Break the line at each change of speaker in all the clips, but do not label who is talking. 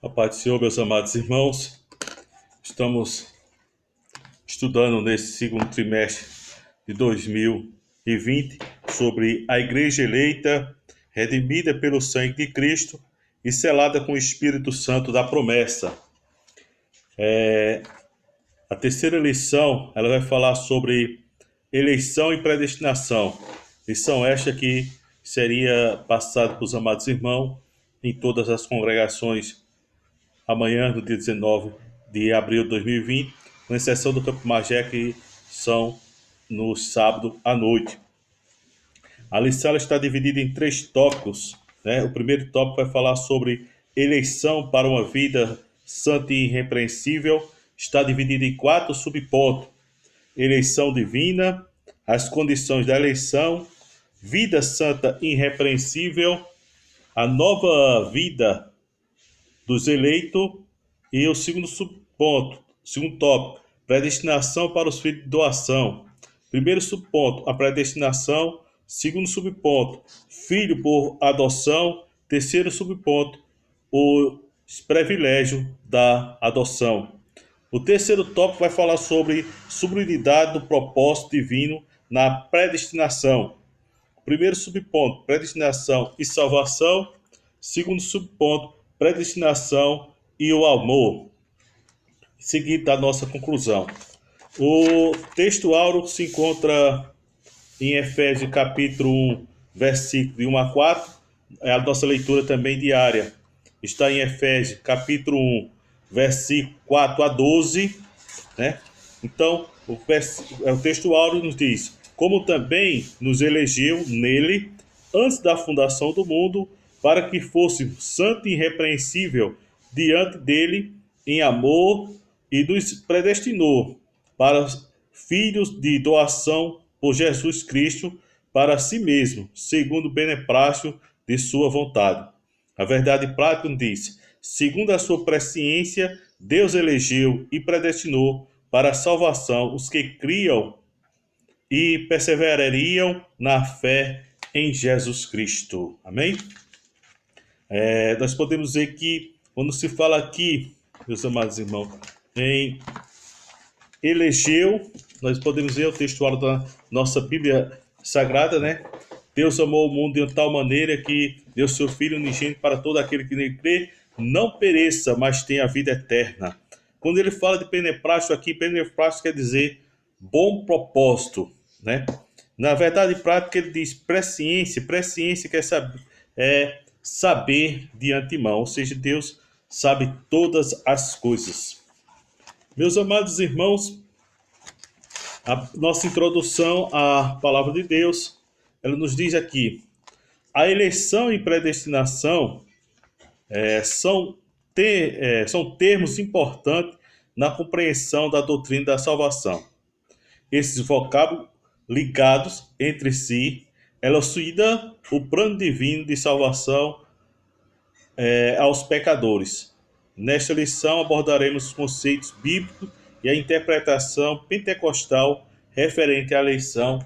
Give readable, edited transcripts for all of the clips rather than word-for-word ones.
A paz do Senhor, meus amados irmãos, estamos estudando nesse segundo trimestre de 2020 sobre a Igreja eleita, redimida pelo sangue de Cristo e selada com o Espírito Santo da promessa. A terceira lição, ela vai falar sobre eleição e predestinação. Lição esta que seria passada para os amados irmãos em todas as congregações amanhã, no dia 19 de abril de 2020, com exceção do Campo Magé, que são no sábado à noite. A lição está dividida em 3 tópicos. Né? O primeiro tópico vai falar sobre eleição para uma vida santa e irrepreensível. Está dividido em 4 subpontos. Eleição divina, as condições da eleição, vida santa e irrepreensível, a nova vida dos eleitos e o segundo subponto, segundo tópico, predestinação para os filhos de doação. Primeiro subponto, a predestinação. Segundo subponto, filho por adoção. Terceiro subponto, os privilégios da adoção. O terceiro tópico vai falar sobre sublimidade do propósito divino na predestinação. Primeiro subponto, predestinação e salvação. Segundo subponto, predestinação e o amor. Seguido da nossa conclusão. O texto áureo se encontra em Efésios capítulo 1, versículo de 1 a 4. É a nossa leitura também diária. Está em Efésios capítulo 1, versículo 4 a 12. Né? Então, o texto áureo nos diz: como também nos elegeu nele, antes da fundação do mundo, para que fosse santo e irrepreensível diante dele, em amor, e nos predestinou para filhos de doação por Jesus Cristo para si mesmo, segundo o beneplácito de sua vontade. A verdade prática diz: segundo a sua presciência, Deus elegeu e predestinou para a salvação os que criam e perseverariam na fé em Jesus Cristo. Amém? Nós podemos dizer que, quando se fala aqui, meus amados irmãos, em elegeu, nós podemos ver o textual da nossa Bíblia Sagrada, né? Deus amou o mundo de tal maneira que deu seu Filho unigênito para todo aquele que nele crê, não pereça, mas tenha a vida eterna. Quando ele fala de beneplácito aqui, beneplácito quer dizer bom propósito, né? Na verdade prática ele diz presciência, presciência quer saber, saber de antemão, ou seja, Deus sabe todas as coisas. Meus amados irmãos, a nossa introdução à palavra de Deus, ela nos diz aqui: a eleição e predestinação são termos importantes na compreensão da doutrina da salvação. Esses vocábulos ligados entre si elucidam o plano divino de salvação aos pecadores. Nesta lição abordaremos os conceitos bíblicos e a interpretação pentecostal referente à eleição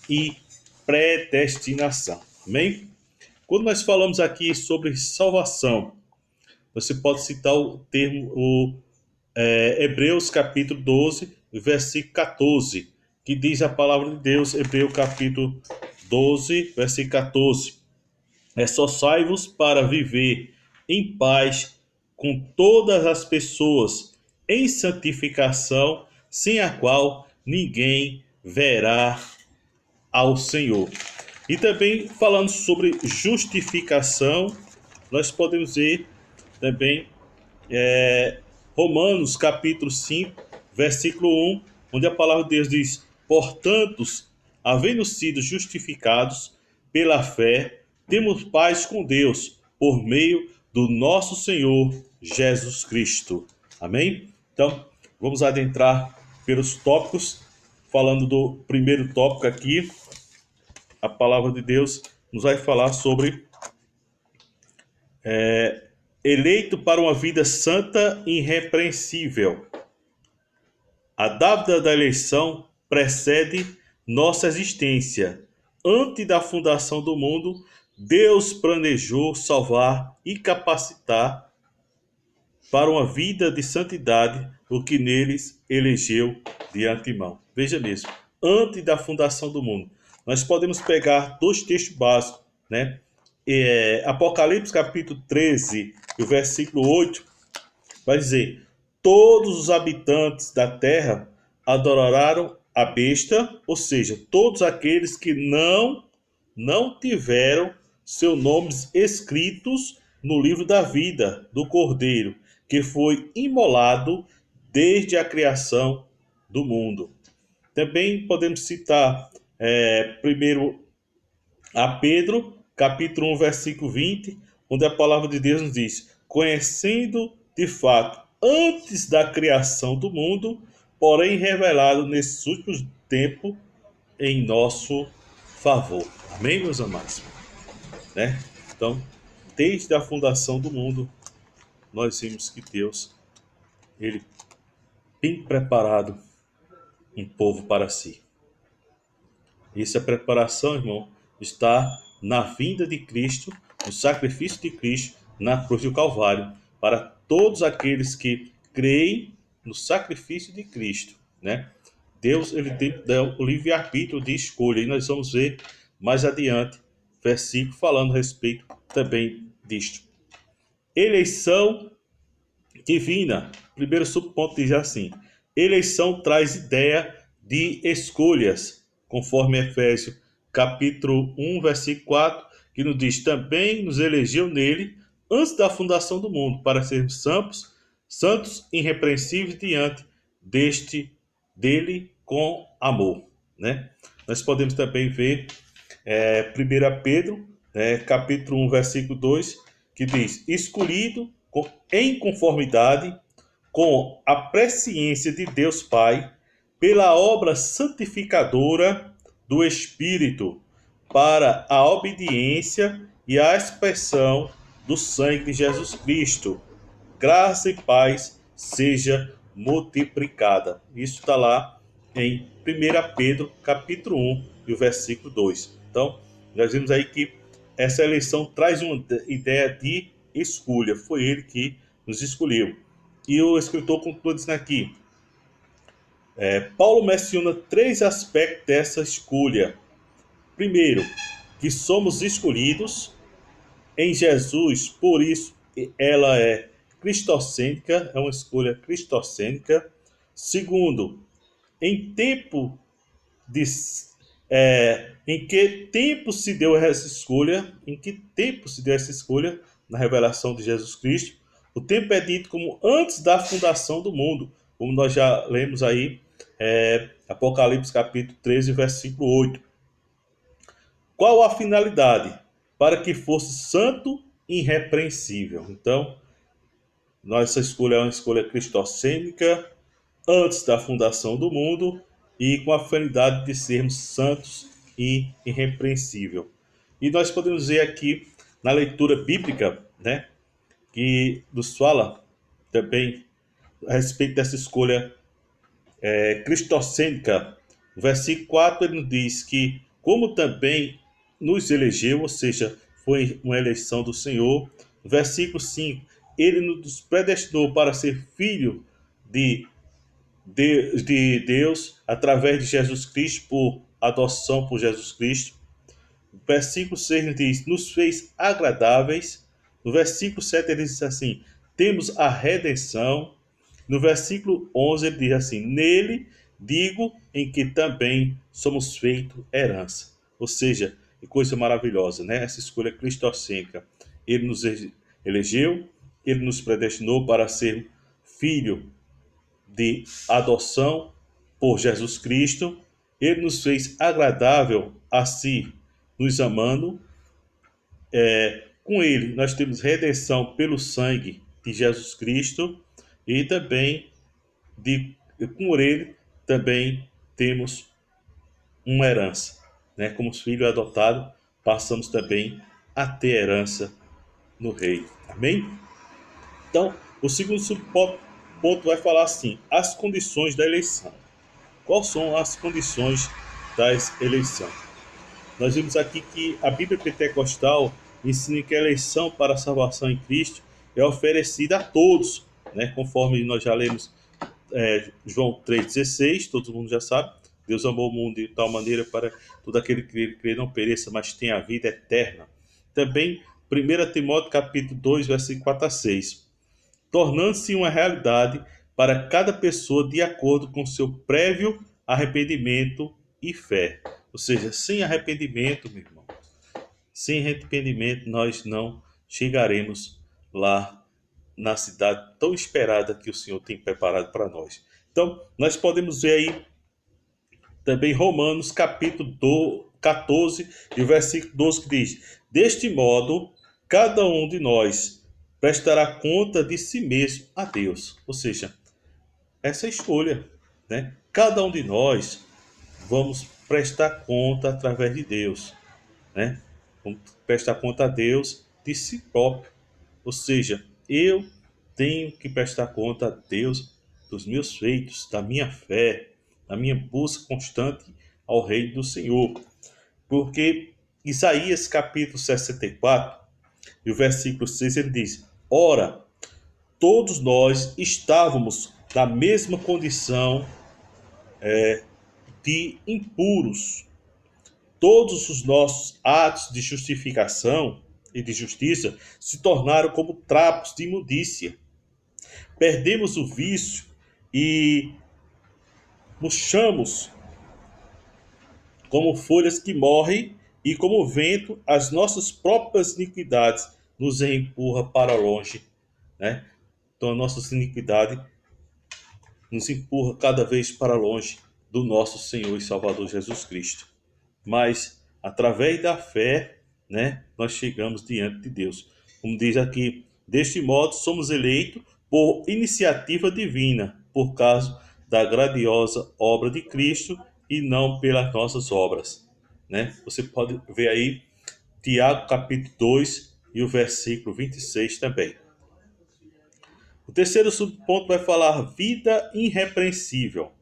e predestinação. Amém? Quando nós falamos aqui sobre salvação, você pode citar o termo, Hebreus capítulo 12, versículo 14, que diz a palavra de Deus, Hebreus capítulo 12, versículo 14. Esforçai-vos para viver em paz com todas as pessoas, em santificação, sem a qual ninguém verá ao Senhor. E também falando sobre justificação, nós podemos ver também Romanos capítulo 5, versículo 1, onde a palavra de Deus diz: portanto, havendo sido justificados pela fé, temos paz com Deus por meio do nosso Senhor Jesus Cristo. Amém? Então, vamos adentrar pelos tópicos, falando do primeiro tópico aqui. A palavra de Deus nos vai falar sobre eleito para uma vida santa e irrepreensível. A data da eleição precede nossa existência. Antes da fundação do mundo, Deus planejou salvar e capacitar para uma vida de santidade, o que neles elegeu de antemão. Veja mesmo, antes da fundação do mundo. Nós podemos pegar dois textos básicos, né? Apocalipse capítulo 13, o versículo 8, vai dizer: todos os habitantes da terra adorarão a besta, ou seja, todos aqueles que não tiveram seus nomes escritos no livro da vida do Cordeiro, que foi imolado desde a criação do mundo. Também podemos citar primeiro a Pedro, capítulo 1, versículo 20, onde a palavra de Deus nos diz: conhecendo de fato antes da criação do mundo, porém revelado nesses últimos tempos em nosso favor. Amém, meus amados? Né? Então, desde a fundação do mundo, nós vimos que Deus, ele tem preparado um povo para si. E essa preparação, irmão, está na vinda de Cristo, no sacrifício de Cristo na cruz do Calvário, para todos aqueles que creem no sacrifício de Cristo, né? Deus, ele tem o livre-arbítrio de escolha, e nós vamos ver mais adiante versículo falando a respeito também disto. Eleição divina. Primeiro subponto diz assim: eleição traz ideia de escolhas, conforme Efésios capítulo 1, versículo 4, que nos diz: também nos elegeu nele antes da fundação do mundo, para sermos santos irrepreensíveis diante dele com amor, né? Nós podemos também ver 1 Pedro, capítulo 1, versículo 2, que diz: escolhido em conformidade com a presciência de Deus Pai, pela obra santificadora do Espírito, para a obediência e a expressão do sangue de Jesus Cristo. Graça e paz seja multiplicada. Isso está lá em 1 Pedro, capítulo 1, e o versículo 2. Então, nós vimos aí que essa eleição traz uma ideia de escolha. Foi ele que nos escolheu. E o escritor continua dizendo aqui, Paulo menciona três aspectos dessa escolha. Primeiro, que somos escolhidos em Jesus, por isso ela é cristocêntrica, é uma escolha cristocêntrica. Segundo, em tempo de em que tempo se deu essa escolha? Em que tempo se deu essa escolha? Na revelação de Jesus Cristo. O tempo é dito como antes da fundação do mundo, como nós já lemos aí, Apocalipse capítulo 13, versículo 8. Qual a finalidade? Para que fosse santo e irrepreensível. Então, nossa escolha é uma escolha cristocêntrica, antes da fundação do mundo, e com a finalidade de sermos santos e irrepreensível. E nós podemos ver aqui na leitura bíblica, né, que nos fala também a respeito dessa escolha cristocêntrica. No versículo 4 ele nos diz que, como também nos elegeu, ou seja, foi uma eleição do Senhor. No versículo 5, ele nos predestinou para ser filho de Deus através de Jesus Cristo, por adoção por Jesus Cristo. No versículo 6 ele diz: nos fez agradáveis. No versículo 7 ele diz assim: temos a redenção. No versículo 11 ele diz assim: nele digo em que também somos feitos herança. Ou seja, que coisa maravilhosa, né? Essa escolha cristocêntrica. Ele nos elegeu, ele nos predestinou para ser filho de adoção por Jesus Cristo. Ele nos fez agradável a si, nos amando. Com ele nós temos redenção pelo sangue de Jesus Cristo, e também com ele também temos uma herança, né? Como filho adotado, passamos também a ter herança no Rei. Amém? Então, o segundo ponto vai falar assim: as condições da eleição. Quais são as condições da eleição? Nós vimos aqui que a Bíblia Pentecostal ensina que a eleição para a salvação em Cristo é oferecida a todos, né? Conforme nós já lemos João 3,16, todo mundo já sabe. Deus amou o mundo de tal maneira para todo aquele que crê não pereça, mas tenha a vida eterna. Também 1 Timóteo capítulo 2, versículo 4 a 6. Tornando-se uma realidade para cada pessoa de acordo com seu prévio arrependimento e fé. Ou seja, sem arrependimento, meu irmão, sem arrependimento nós não chegaremos lá na cidade tão esperada que o Senhor tem preparado para nós. Então, nós podemos ver aí também Romanos capítulo 14 e o versículo 12 que diz: Deste modo, cada um de nós prestará conta de si mesmo a Deus. Ou seja, essa é a escolha, né? Cada um de nós vamos prestar conta através de Deus, né? Vamos prestar conta a Deus de si próprio. Ou seja, eu tenho que prestar conta a Deus dos meus feitos, da minha fé, da minha busca constante ao reino do Senhor. Porque Isaías capítulo 64, e o versículo 6, ele diz: Ora, todos nós estávamos na mesma condição de impuros. Todos os nossos atos de justificação e de justiça se tornaram como trapos de imundícia. Perdemos o vício e murchamos como folhas que morrem, e como vento, as nossas próprias iniquidades nos empurra para longe, né? Então a nossa iniquidade nos empurra cada vez para longe do nosso Senhor e Salvador Jesus Cristo. Mas através da fé, né, nós chegamos diante de Deus. Como diz aqui, deste modo somos eleitos por iniciativa divina, por causa da grandiosa obra de Cristo e não pelas nossas obras, né? Você pode ver aí Tiago capítulo 2 e o versículo 26 também. O terceiro subponto vai falar vida irrepreensível.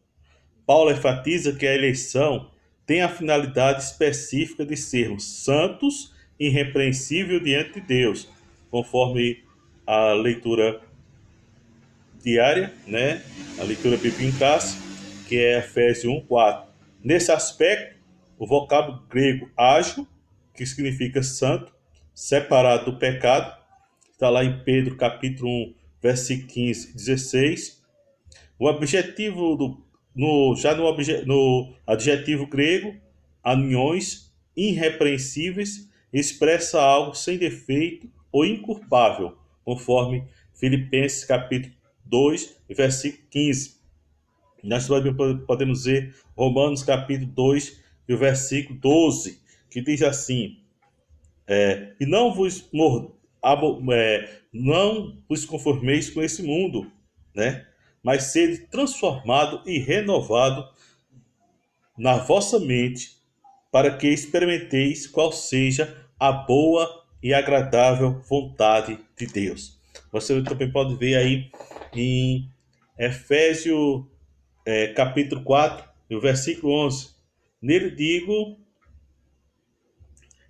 Paulo enfatiza que a eleição tem a finalidade específica de sermos santos e irrepreensíveis diante de Deus, conforme a leitura diária, né? A leitura bíblica em casa, que é Efésios 1:4. Nesse aspecto, o vocábulo grego ágil, que significa santo, separado do pecado, está lá em Pedro capítulo 1, versículo 15 e 16. O objetivo no adjetivo grego, aniões, irrepreensíveis, expressa algo sem defeito ou inculpável, conforme Filipenses capítulo 2, versículo 15. Nós podemos ver Romanos capítulo 2, e o versículo 12, que diz assim: e não vos conformeis com esse mundo, né? Mas sede transformado e renovado na vossa mente, para que experimenteis qual seja a boa e agradável vontade de Deus. Você também pode ver aí em Efésios capítulo 4, no versículo 11. Nele digo,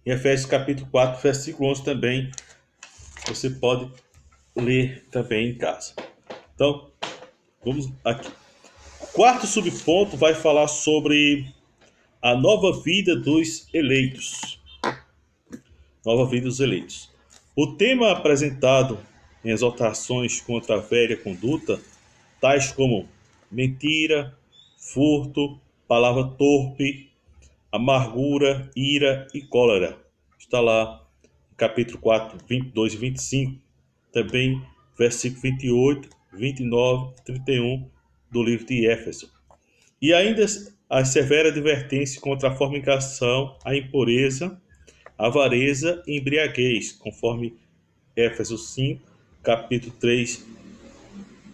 em Efésios capítulo 4, versículo 11 também, você pode ler também em casa. Então, vamos aqui. O quarto subponto vai falar sobre a nova vida dos eleitos. Nova vida dos eleitos. O tema apresentado em exortações contra a velha conduta, tais como mentira, furto, palavra torpe, amargura, ira e cólera. Está lá no capítulo 4, 22 e 25. Também versículo 28, 29 e 31 do livro de Éfeso. E ainda a severa advertência contra a fornicação, a impureza, a avareza e embriaguez, conforme Éfesos 5, capítulo 3,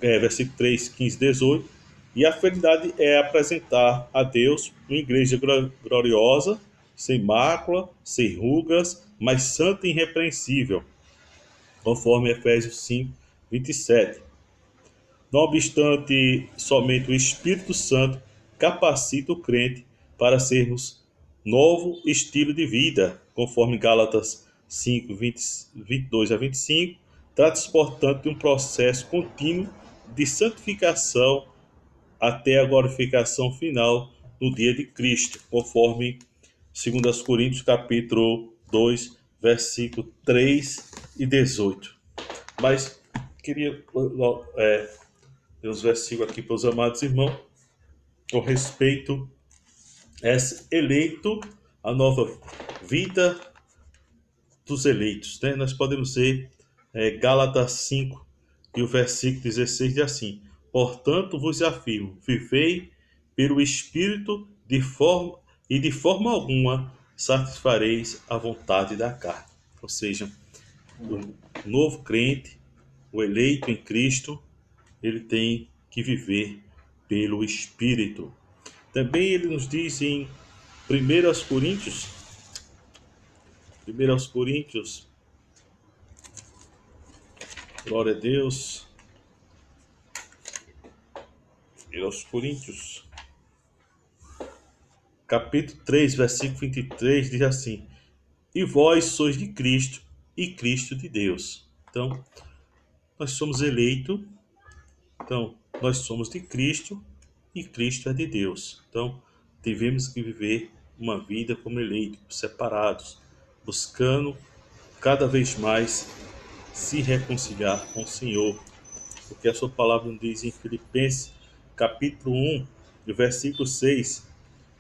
versículo 3, 15 e 18. E a finalidade é apresentar a Deus uma igreja gloriosa, sem mácula, sem rugas, mas santa e irrepreensível, conforme Efésios 5, 27. Não obstante, somente o Espírito Santo capacita o crente para sermos novo estilo de vida, conforme Gálatas 5, 22 a 25, Trata-se, portanto, de um processo contínuo de santificação até a glorificação final no dia de Cristo, conforme 2 Coríntios capítulo 2, versículo 3 e 18. Mas queria ler os versículos aqui para os amados irmãos, com respeito a esse eleito, a nova vida dos eleitos. Né? Nós podemos ver Gálatas 5 e o versículo 16 diz assim: portanto vos afirmo, vivei pelo Espírito de forma alguma satisfareis a vontade da carne. Ou seja, o novo crente, o eleito em Cristo, ele tem que viver pelo Espírito. Também ele nos diz em 1 Coríntios, 1 Coríntios, glória a Deus, 1 Coríntios, capítulo 3, versículo 23, diz assim: e vós sois de Cristo, e Cristo de Deus. Então, nós somos eleitos, então, nós somos de Cristo, e Cristo é de Deus. Então, devemos que viver uma vida como eleitos, separados, buscando cada vez mais se reconciliar com o Senhor. Porque a sua palavra nos diz em Filipenses, capítulo 1, versículo 6,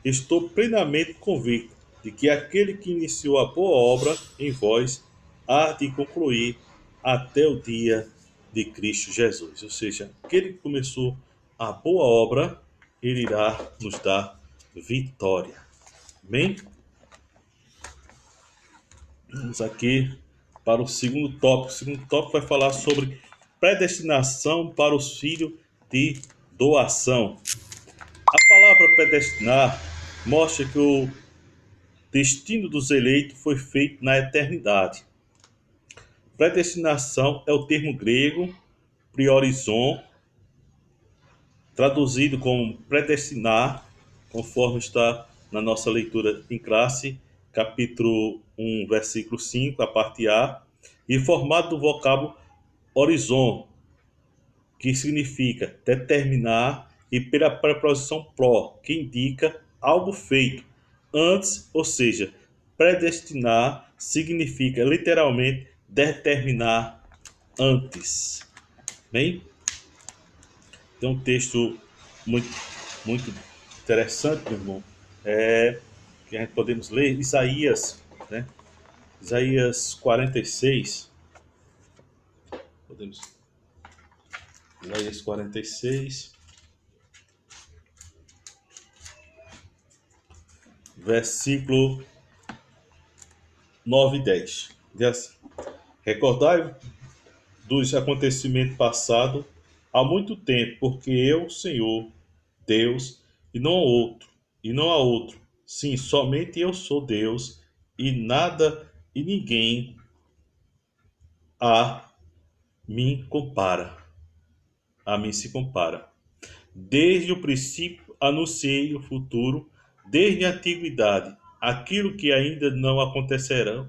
estou plenamente convicto de que aquele que iniciou a boa obra em vós há de concluir até o dia de Cristo Jesus. Ou seja, aquele que começou a boa obra, ele irá nos dar vitória. Amém? Vamos aqui para o segundo tópico. O segundo tópico vai falar sobre predestinação para os filhos de doação. A palavra predestinar mostra que o destino dos eleitos foi feito na eternidade. Predestinação é o termo grego priorizon, traduzido como predestinar, conforme está na nossa leitura em classe, capítulo 1, versículo 5, a parte A, e formado do vocábulo horizon, que significa determinar, e pela preposição pro, que indica algo feito antes, ou seja, predestinar significa literalmente determinar antes. Bem, tem um texto muito, muito interessante, meu irmão, que a gente podemos ler, Isaías, né? Isaías 46, podemos, Isaías 46, versículo 9 e 10. Diz assim: recordai dos acontecimentos passados há muito tempo, porque eu, Senhor, Deus, e não há outro. Sim, somente eu sou Deus, e nada e ninguém a mim compara. A mim se compara. Desde o princípio anunciei o futuro, desde a antiguidade, aquilo que ainda não acontecerão,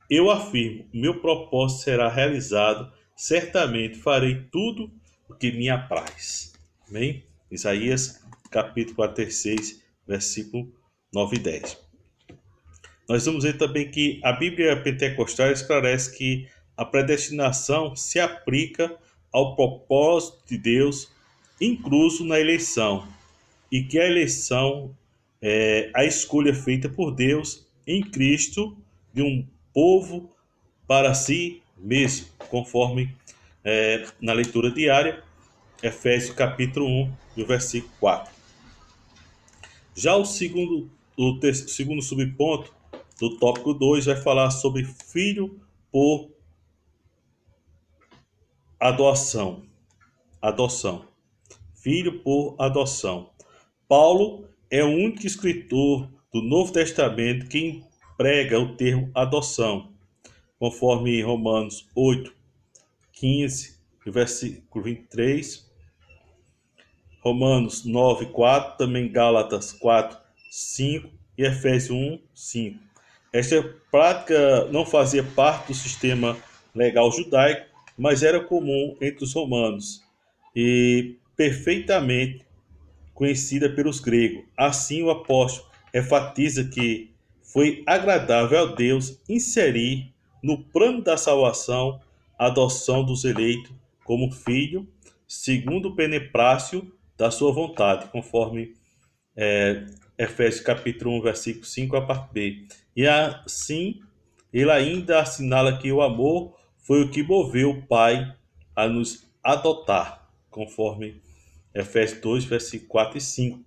eu afirmo, meu propósito será realizado, certamente farei tudo o que me apraz. Amém? Isaías capítulo 46, versículo 9 e 10. Nós vamos ver também que a Bíblia Pentecostal esclarece que a predestinação se aplica ao propósito de Deus incluso na eleição, e que a eleição é a escolha feita por Deus em Cristo de um povo para si mesmo, conforme na leitura diária, Efésios capítulo 1 e o versículo 4. Já segundo subponto do tópico 2 vai falar sobre filho por adoção. Adoção. Filho por adoção. Paulo é o único escritor do Novo Testamento que emprega o termo adoção, conforme Romanos 8, 15, versículo 23, Romanos 9, 4, também Gálatas 4, 5 e Efésios 1, 5. Esta prática não fazia parte do sistema legal judaico, mas era comum entre os romanos e perfeitamente conhecida pelos gregos. Assim, o apóstolo enfatiza que foi agradável a Deus inserir no plano da salvação a adoção dos eleitos como filho, segundo o beneplácito da sua vontade, conforme Efésios capítulo 1, versículo 5, a parte B. E assim, ele ainda assinala que o amor foi o que moveu o Pai a nos adotar, conforme Efésios 2, versículo 4 e 5.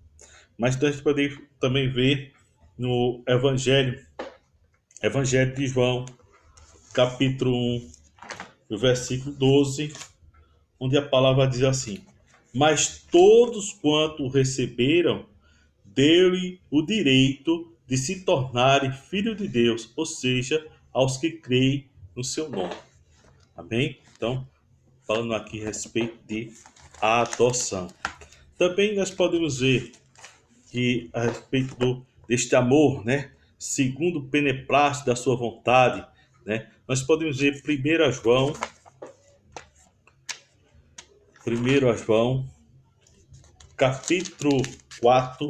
Mas então a gente pode também ver no Evangelho de João, capítulo 1, versículo 12, onde a palavra diz assim: Mas todos quanto o receberam, deu-lhe o direito de se tornarem filhos de Deus, ou seja, aos que creem no seu nome. Amém? Então, falando aqui a respeito de adoção. Também nós podemos ver que a respeito deste amor, né, segundo o beneplácito da sua vontade, né, nós podemos ver 1 João, capítulo 4,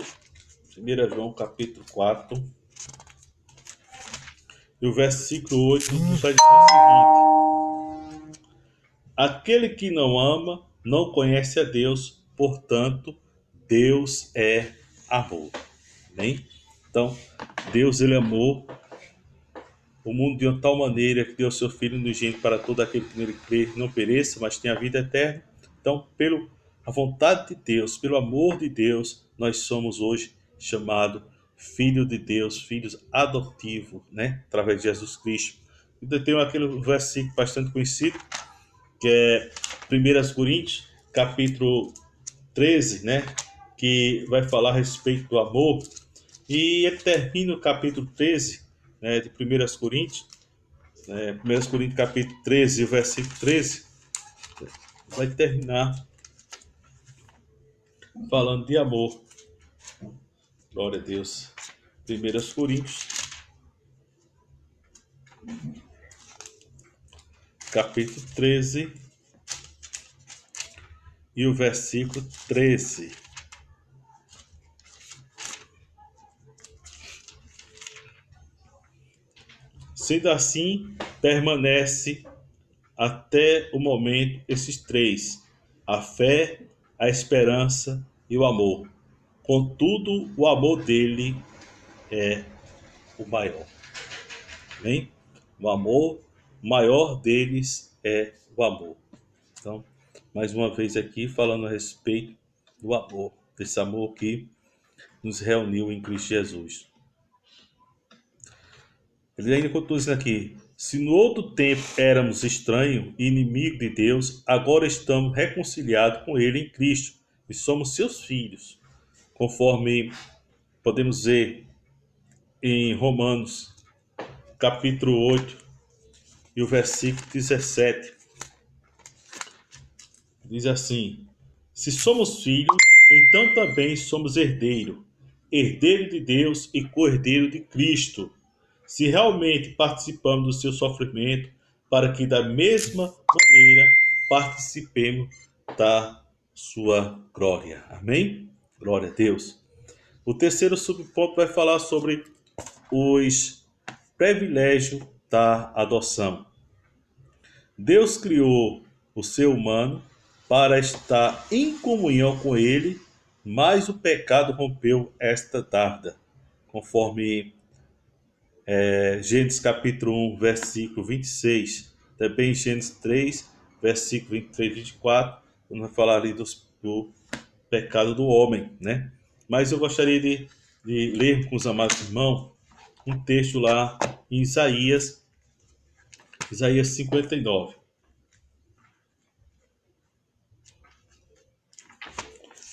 1 João, capítulo 4, e o versículo 8 nos vai dizer o seguinte: Aquele que não ama não conhece a Deus, portanto, Deus é amor. Amém? Então, Deus, ele amou o mundo de uma tal maneira que deu seu Filho unigênito para todo aquele que nele crê não pereça, mas tenha vida eterna. Então, pela vontade de Deus, pelo amor de Deus, nós somos hoje chamados filho de Deus, filhos adotivos, né? Através de Jesus Cristo. Então, tem aquele versículo bastante conhecido, que é 1 Coríntios, capítulo 13, né? Que vai falar a respeito do amor. E ele termina o capítulo 13, né, de 1 Coríntios, 1 Coríntios capítulo 13, versículo 13, vai terminar falando de amor. Glória a Deus. 1 Coríntios, capítulo 13 e o versículo 13. Sendo assim, permanece até o momento esses três: a fé, a esperança e o amor. Contudo, o amor dele é o maior. Amém? O amor, o maior deles é o amor. Então, mais uma vez aqui falando a respeito do amor, desse amor que nos reuniu em Cristo Jesus. Ele ainda continua dizendo aqui: se no outro tempo éramos estranhos e inimigos de Deus, agora estamos reconciliados com Ele em Cristo e somos seus filhos, conforme podemos ver em Romanos, capítulo 8 e o versículo 17. Diz assim: se somos filhos, então também somos herdeiros, herdeiro de Deus e co-herdeiro de Cristo, se realmente participamos do seu sofrimento, para que da mesma maneira participemos da sua glória. Amém? Glória a Deus. O terceiro subponto vai falar sobre os privilégios da adoção. Deus criou o ser humano para estar em comunhão com ele, mas o pecado rompeu esta dávida, conforme Gênesis capítulo 1, versículo 26, também Gênesis 3, versículo 23 e 24, quando vai falar ali do pecado do homem, né? Mas eu gostaria de ler com os amados irmãos um texto lá em Isaías 59.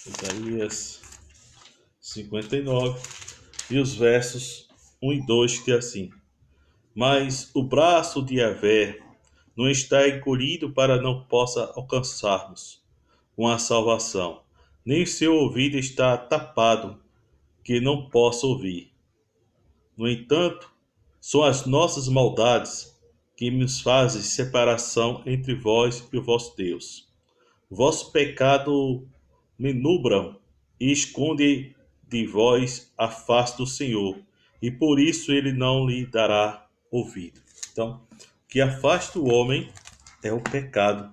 Isaías 59 e os versos 1 e 2, que é assim: Mas o braço de Yahvé não está encolhido para não possa alcançarmos com a salvação, nem o seu ouvido está tapado que não possa ouvir. No entanto, São as nossas maldades que nos fazem separação entre vós e o vosso Deus. Vosso pecado me nubram e esconde de vós a face do Senhor, e por isso ele não lhe dará ouvido. Então, o que afasta o homem é o pecado.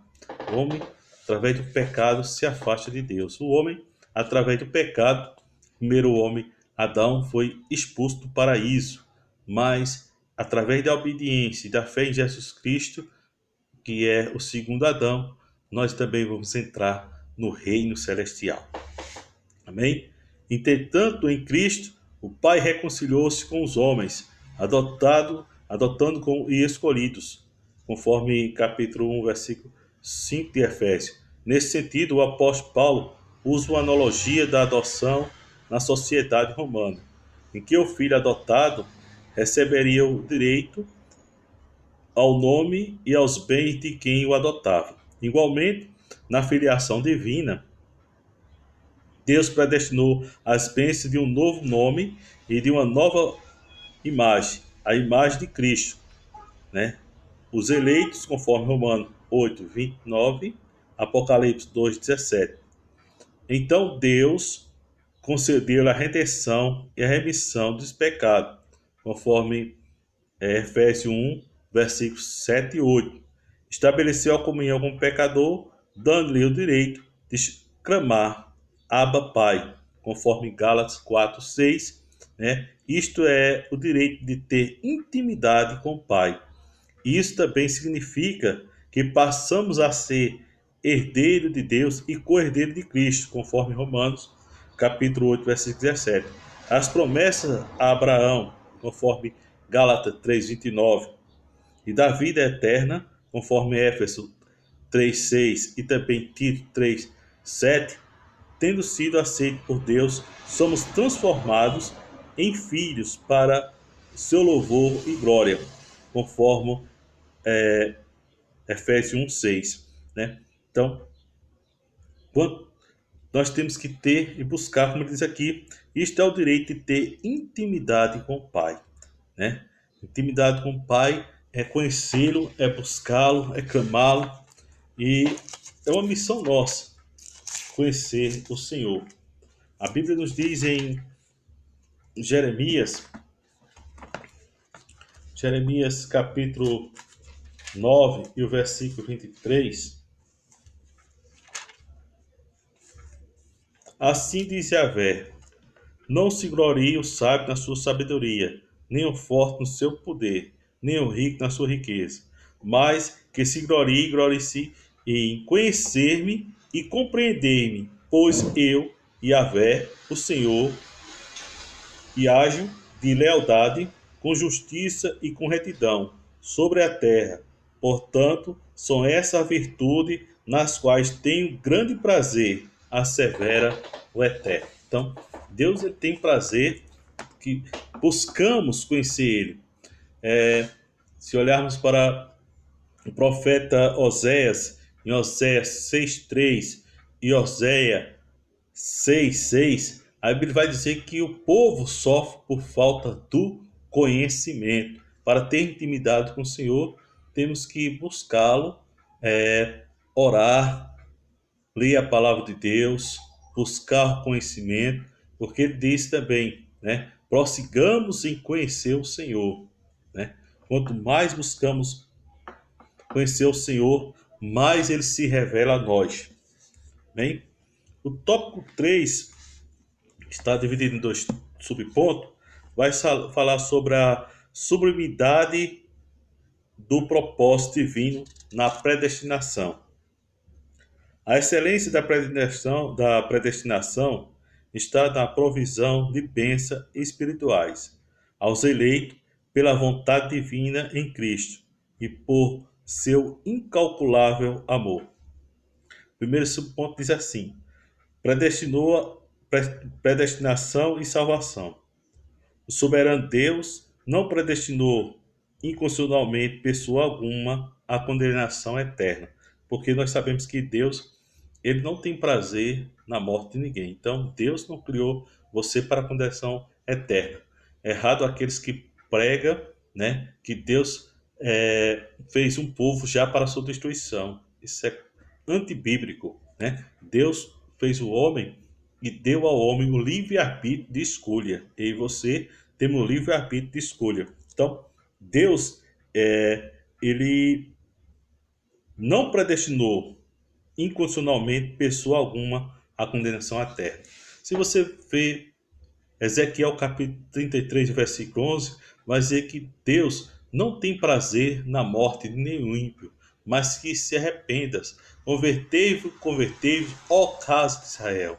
O homem, através do pecado, se afasta de Deus. O homem, através do pecado, o primeiro homem, Adão, foi expulso do paraíso, mas através da obediência e da fé em Jesus Cristo, que é o segundo Adão, nós também vamos entrar no reino celestial. Amém? Entretanto, em Cristo, o Pai reconciliou-se com os homens, adotando e escolhidos, conforme capítulo 1, versículo 5 de Efésios. Nesse sentido, o apóstolo Paulo usa uma analogia da adoção na sociedade romana, em que o filho adotado receberia o direito ao nome e aos bens de quem o adotava. Igualmente, na filiação divina, Deus predestinou as bênçãos de um novo nome e de uma nova imagem, a imagem de Cristo, né? Os eleitos, conforme Romanos 8, 29, Apocalipse 2, 17. Então Deus concedeu a redenção e a remissão dos pecados, conforme Efésios 1, versículos 7 e 8. Estabeleceu a comunhão com o pecador, dando-lhe o direito de clamar Abba Pai, conforme Gálatas 4, 6. Né? Isto é o direito de ter intimidade com o Pai. Isso também significa que passamos a ser herdeiro de Deus e co-herdeiro de Cristo, conforme Romanos capítulo 8, versículo 17. As promessas a Abraão, conforme Gálatas 3:29, e da vida eterna, conforme Éfeso 3:6 e também Tito 3:7, tendo sido aceitos por Deus, somos transformados em filhos para seu louvor e glória, conforme Efésios 1:6, né? Então, nós temos que ter e buscar, como diz aqui, isto é o direito de ter intimidade com o Pai, né? Intimidade com o Pai é conhecê-lo, é buscá-lo, é clamá-lo, e é uma missão nossa conhecer o Senhor. A Bíblia nos diz em Jeremias, Jeremias capítulo 9 e o versículo 23, assim diz Yahvé: não se glorie o sábio na sua sabedoria, nem o forte no seu poder, nem o rico na sua riqueza, mas que se glorie em conhecer-me e compreender-me, pois eu, Yahvé, o Senhor, e ajo de lealdade, com justiça e com retidão sobre a terra. Portanto, são essas virtudes nas quais tenho grande prazer, assevera o Eterno. Então, Deus ele tem prazer que buscamos conhecer Ele. Se olharmos para o profeta Oséias, em Oséias 6:3 e Oséias 6:6, a Bíblia vai dizer que o povo sofre por falta do conhecimento. Para ter intimidade com o Senhor, temos que buscá-lo, orar, ler a palavra de Deus, buscar conhecimento, porque ele diz também, né? Prossigamos em conhecer o Senhor, né? Quanto mais buscamos conhecer o Senhor, mais ele se revela a nós. Bem, o tópico 3 está dividido em dois subpontos, vai falar sobre a sublimidade do propósito divino na predestinação. A excelência da predestinação está na provisão de bênçãos espirituais aos eleitos pela vontade divina em Cristo e por seu incalculável amor. O primeiro subponto diz assim: predestinação e salvação. O soberano Deus não predestinou incondicionalmente pessoa alguma à condenação eterna, porque nós sabemos que Deus ele não tem prazer na morte de ninguém. Então, Deus não criou você para a condenação eterna. É errado aqueles que pregam né, que Deus fez um povo já para a sua destruição. Isso é antibíblico, né? Deus fez o homem e deu ao homem o livre-arbítrio de escolha. Eu e você temos o livre-arbítrio de escolha. Então, Deus, ele não predestinou incondicionalmente pessoa alguma à condenação eterna. Se você vê Ezequiel capítulo 33, versículo 11, vai dizer que Deus não tem prazer na morte de nenhum ímpio, mas que se arrependas. Convertei-vos, convertei-vos, ó casa de Israel.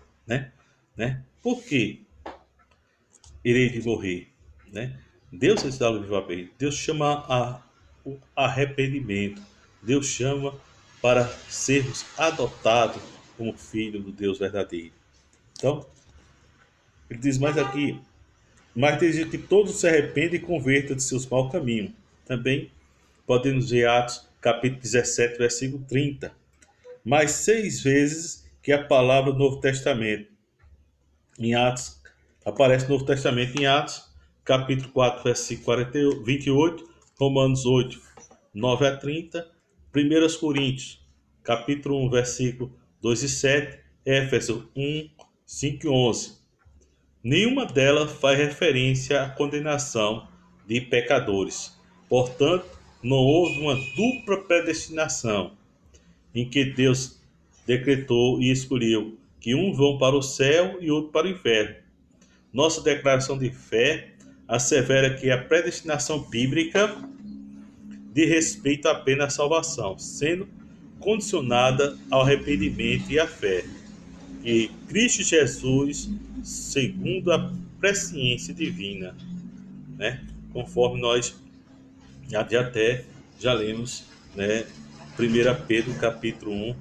Por que irei de morrer? Né? Deus está no livre. Deus chama o arrependimento. Deus chama para sermos adotados como filho do Deus verdadeiro. Então, ele diz mais aqui: mas desde que todos se arrependem e convertam de seus maus caminhos. Também podemos ver Atos capítulo 17, versículo 30. Mais 6 vezes que a palavra do Novo Testamento em Atos, aparece no Novo Testamento em Atos, capítulo 4, versículo 28, Romanos 8, 9 a 30, 1 Coríntios, capítulo 1, versículo 2 e 7, Éfeso 1, 5 e 11. Nenhuma delas faz referência à condenação de pecadores. Portanto, não houve uma dupla predestinação em que Deus decretou e escolheu que uns vão para o céu e outro para o inferno. Nossa declaração de fé assevera que a predestinação bíblica diz respeito apenas à salvação, sendo condicionada ao arrependimento e à fé em Cristo Jesus, segundo a presciência divina, né? Conforme nós já lemos, né? 1 Pedro capítulo 1,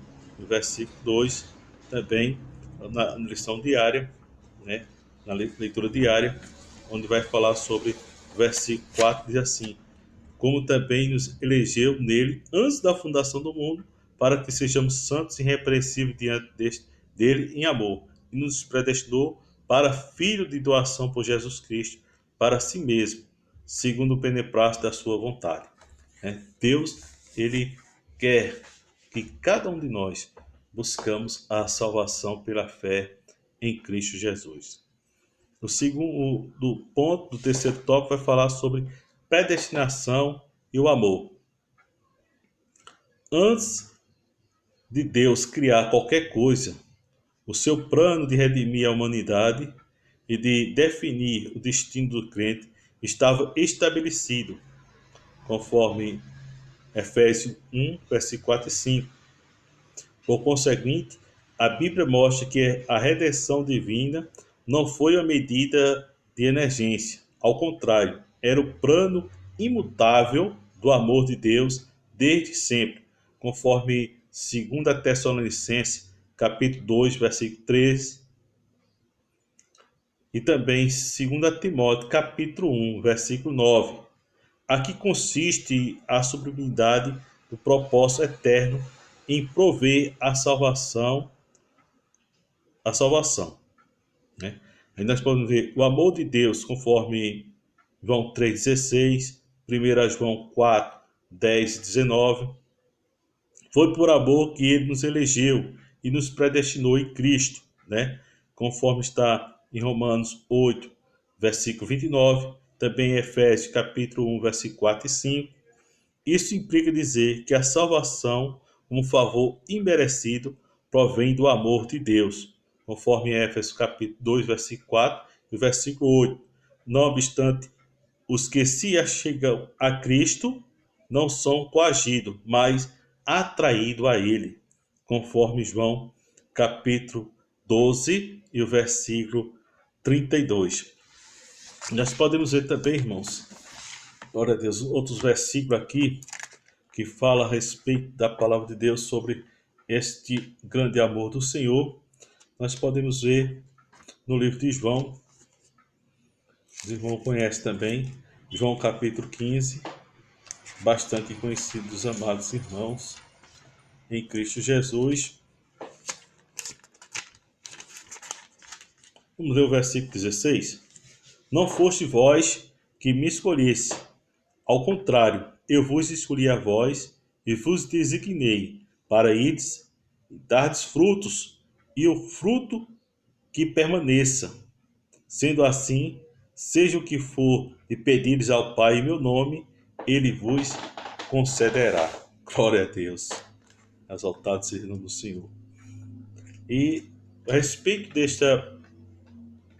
versículo 2, também na lição diária, né? Na leitura diária, onde vai falar sobre o versículo 4, diz assim: como também nos elegeu nele antes da fundação do mundo, para que sejamos santos e irrepreensíveis diante dele em amor, e nos predestinou para filho de doação por Jesus Cristo, para si mesmo, segundo o beneplácito da sua vontade. Deus, ele quer que cada um de nós buscamos a salvação pela fé em Cristo Jesus. O segundo ponto do terceiro tópico vai falar sobre predestinação e o amor. Antes de Deus criar qualquer coisa, o seu plano de redimir a humanidade e de definir o destino do crente estava estabelecido, conforme Efésios 1, versículo 4 e 5. Por conseguinte, a Bíblia mostra que a redenção divina não foi uma medida de emergência. Ao contrário, era o plano imutável do amor de Deus desde sempre, conforme 2 Tessalonicenses, capítulo 2, versículo 13, e também 2 Timóteo, capítulo 1, versículo 9. Aqui consiste a sublimidade do propósito eterno em prover a salvação, né? Aí nós podemos ver o amor de Deus, conforme João 3,16, 1 João 4, 10 e 19. Foi por amor que ele nos elegeu e nos predestinou em Cristo, né? Conforme está em Romanos 8, versículo 29, também em Efésios capítulo 1, versículo 4 e 5. Isso implica dizer que a salvação, como favor imerecido, provém do amor de Deus, conforme Éfesos capítulo 2, versículo 4 e versículo 8. Não obstante, os que se achegam a Cristo não são coagidos, mas atraídos a Ele, conforme João capítulo 12 e o versículo 32. Nós podemos ver também, irmãos, glória a Deus, outros versículos aqui que fala a respeito da palavra de Deus sobre este grande amor do Senhor. Nós podemos ver no livro de João. Os irmãos conhecem também, João capítulo 15, bastante conhecido dos amados irmãos em Cristo Jesus. Vamos ler o versículo 16. Não foste vós que me escolheste, Ao contrário, eu vos escolhi a vós e vos designei para ides e dardes frutos, e o fruto que permaneça. Sendo assim, seja o que for de pedires ao Pai em meu nome, ele vos concederá. Glória a Deus. Exaltado seja o nome do Senhor. E a respeito desta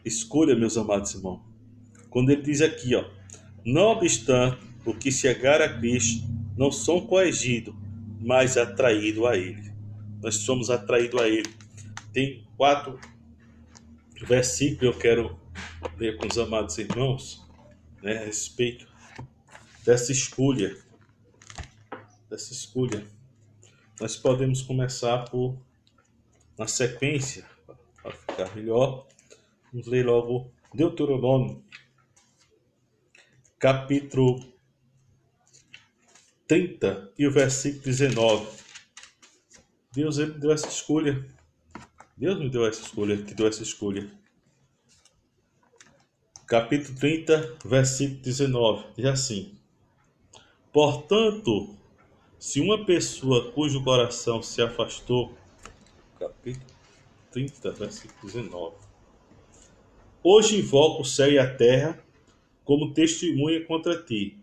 escolha, meus amados irmãos, quando ele diz aqui, ó, não obstante o que chegar a Cristo, não são coagidos, mas atraídos a Ele. Nós somos atraídos a Ele. Tem 4 versículos que eu quero ler com os amados irmãos, né, a respeito dessa escolha. Dessa escolha. Nós podemos começar na sequência, para ficar melhor. Vamos ler logo Deuteronômio, capítulo 30 e o versículo 19. Deus ele deu essa escolha. Deus me deu essa escolha, que deu essa escolha. Capítulo 30, versículo 19. Diz assim: portanto, se uma pessoa cujo coração se afastou, capítulo 30, versículo 19. Hoje invoco o céu e a terra como testemunha contra ti,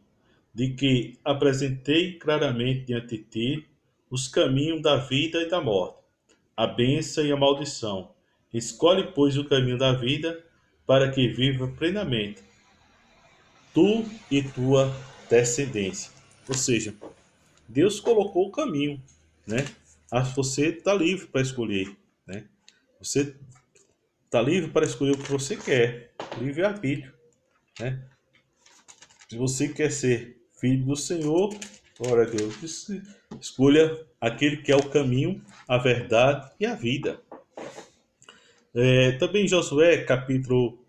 de que apresentei claramente diante de ti os caminhos da vida e da morte, a bênção e a maldição. Escolhe, pois, o caminho da vida, para que viva plenamente, tu e tua descendência. Ou seja, Deus colocou o caminho, né? Você está livre para escolher, né? Você está livre para escolher o que você quer, livre-arbítrio, né? Se você quer ser filho do Senhor, glória a Deus, escolha aquele que é o caminho, a verdade e a vida. Também Josué, capítulo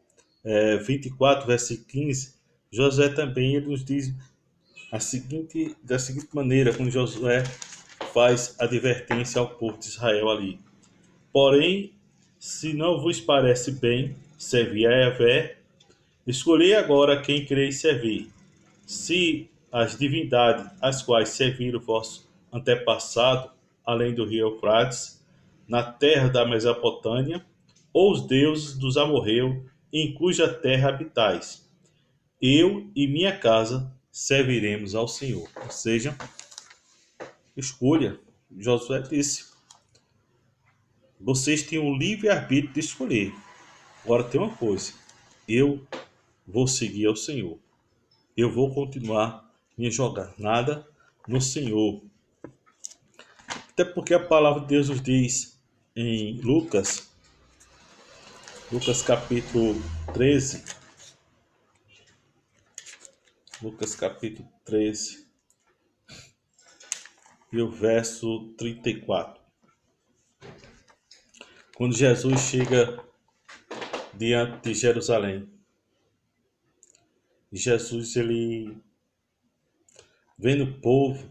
24, versículo 15, Josué também ele nos diz da seguinte maneira, quando Josué faz a advertência ao povo de Israel ali. Porém, se não vos parece bem servir a Yahvé, escolhei agora quem quereis servir. Se as divindades às quais serviram vosso antepassado, além do rio Eufrates, na terra da Mesopotâmia, ou os deuses dos amorreus, em cuja terra habitais. Eu e minha casa serviremos ao Senhor. Ou seja, escolha. Josué disse: vocês têm o livre-arbítrio de escolher. Agora tem uma coisa: eu vou seguir ao Senhor. Eu vou continuar minha jornada no Senhor. Até porque a palavra de Deus nos diz em Lucas capítulo 13, Lucas capítulo 13 e o verso 34. Quando Jesus chega diante de Jerusalém, Jesus ele vendo o povo,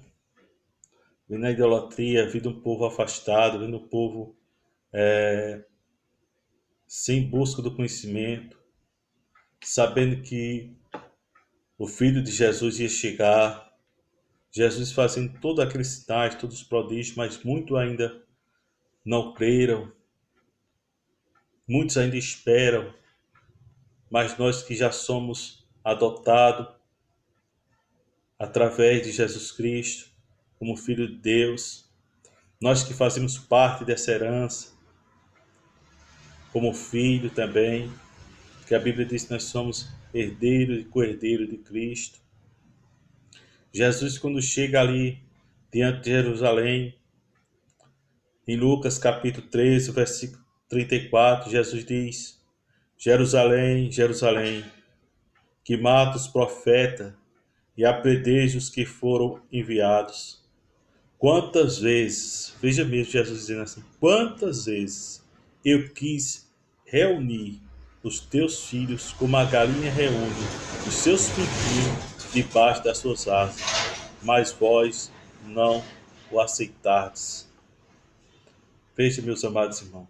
vendo a idolatria, vendo o povo afastado, vendo o povo sem busca do conhecimento, sabendo que o Filho de Jesus ia chegar, Jesus fazendo todos aqueles sinais, todos os prodígios, mas muitos ainda não creram, muitos ainda esperam, mas nós que já somos adotados através de Jesus Cristo, como Filho de Deus, nós que fazemos parte dessa herança, como filho também, que a Bíblia diz que nós somos herdeiros e co-herdeiros de Cristo. Jesus, quando chega ali diante de Jerusalém, em Lucas capítulo 13, versículo 34, Jesus diz: Jerusalém, Jerusalém, que mata os profetas e apredeja os que foram enviados. Quantas vezes, veja mesmo Jesus dizendo assim, quantas vezes eu quis reunir os teus filhos como a galinha reúne os seus pintinhos debaixo das suas asas, mas vós não o aceitardes. Veja, meus amados irmãos,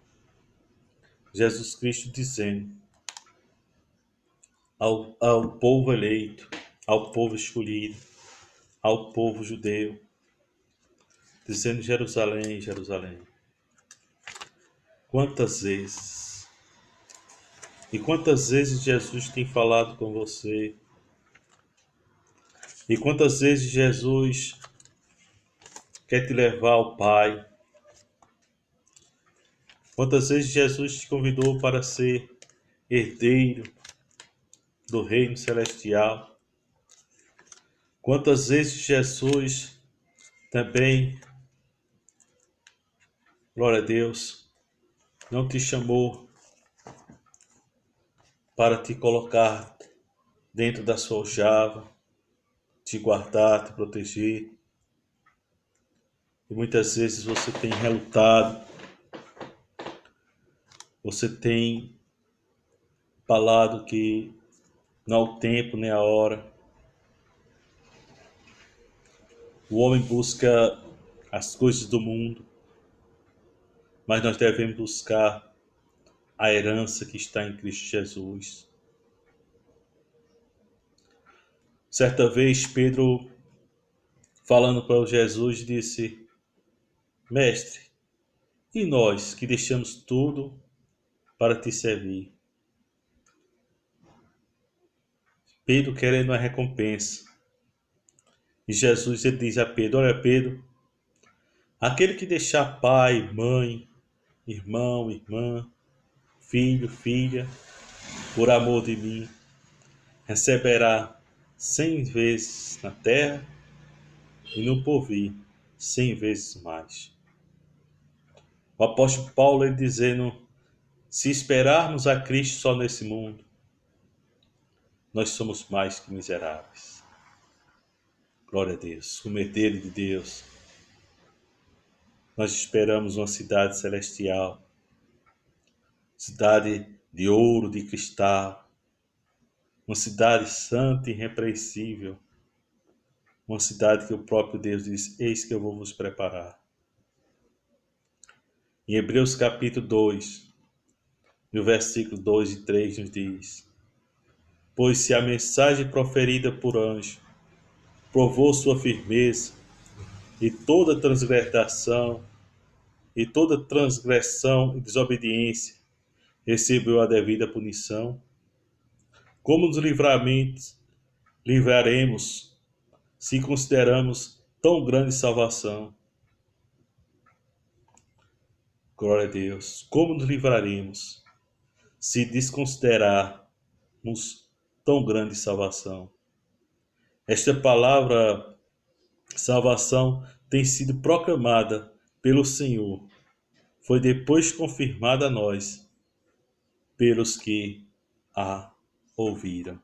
Jesus Cristo dizendo ao povo eleito, ao povo escolhido, ao povo judeu, dizendo: Jerusalém, Jerusalém, quantas vezes, e quantas vezes Jesus tem falado com você, e quantas vezes Jesus quer te levar ao Pai, quantas vezes Jesus te convidou para ser herdeiro do reino celestial, quantas vezes Jesus também, glória a Deus, não te chamou para te colocar dentro da sua aljava, te guardar, te proteger. E muitas vezes você tem relutado, você tem falado que não há o tempo nem a hora. O homem busca as coisas do mundo, mas nós devemos buscar a herança que está em Cristo Jesus. Certa vez Pedro, falando para Jesus, disse: Mestre, e nós que deixamos tudo para te servir? Pedro querendo a recompensa. E Jesus ele diz a Pedro: Olha, Pedro, aquele que deixar pai, mãe, irmão, irmã, filho, filha, por amor de mim, receberá 100 vezes na terra e no porvir 100 vezes mais. O apóstolo Paulo ele dizendo: se esperarmos a Cristo só nesse mundo, nós somos mais que miseráveis. Glória a Deus, como herdeiro de Deus, nós esperamos uma cidade celestial, cidade de ouro, de cristal, uma cidade santa e irrepreensível, uma cidade que o próprio Deus diz: eis que eu vou vos preparar. Em Hebreus capítulo 2, no versículo 2 e 3 nos diz: pois se a mensagem proferida por anjo provou sua firmeza, e toda transgressão e desobediência recebeu a devida punição, como nos livraremos se consideramos tão grande salvação? Glória a Deus. Como nos livraremos se desconsiderarmos tão grande salvação? Esta palavra salvação tem sido proclamada pelo Senhor. Foi depois confirmada a nós pelos que a ouviram.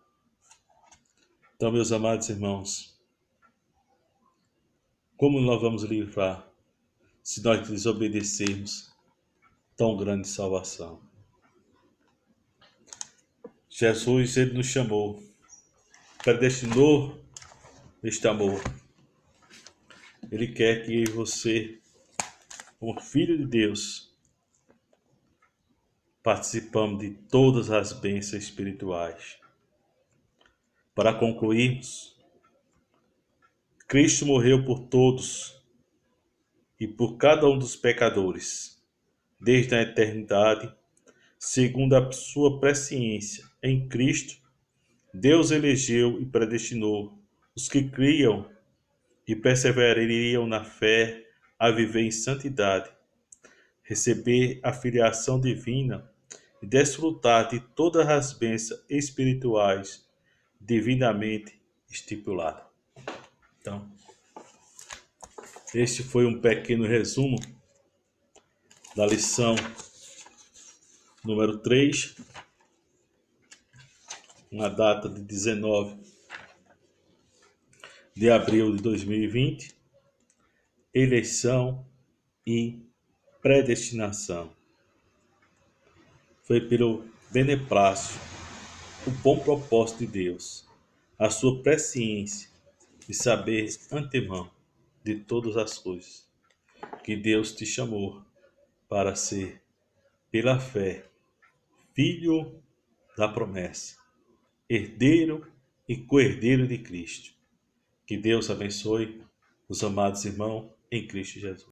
Então, meus amados irmãos, como nós vamos livrar se nós desobedecermos tão grande salvação? Jesus, ele nos chamou, predestinou este amor. Ele quer que você, como filho de Deus, participamos de todas as bênçãos espirituais. Para concluirmos, Cristo morreu por todos e por cada um dos pecadores, desde a eternidade, segundo a sua presciência. Em Cristo, Deus elegeu e predestinou os que criam e perseverariam na fé a viver em santidade, receber a filiação divina e desfrutar de todas as bênçãos espirituais divinamente estipuladas. Então, este foi um pequeno resumo da lição número 3, na data de 19 de abril de 2020, eleição e predestinação. Foi pelo beneplácito, o bom propósito de Deus, a sua presciência de saber antemão de todas as coisas, que Deus te chamou para ser, pela fé, filho da promessa, herdeiro e co-herdeiro de Cristo. Que Deus abençoe os amados irmãos em Cristo Jesus.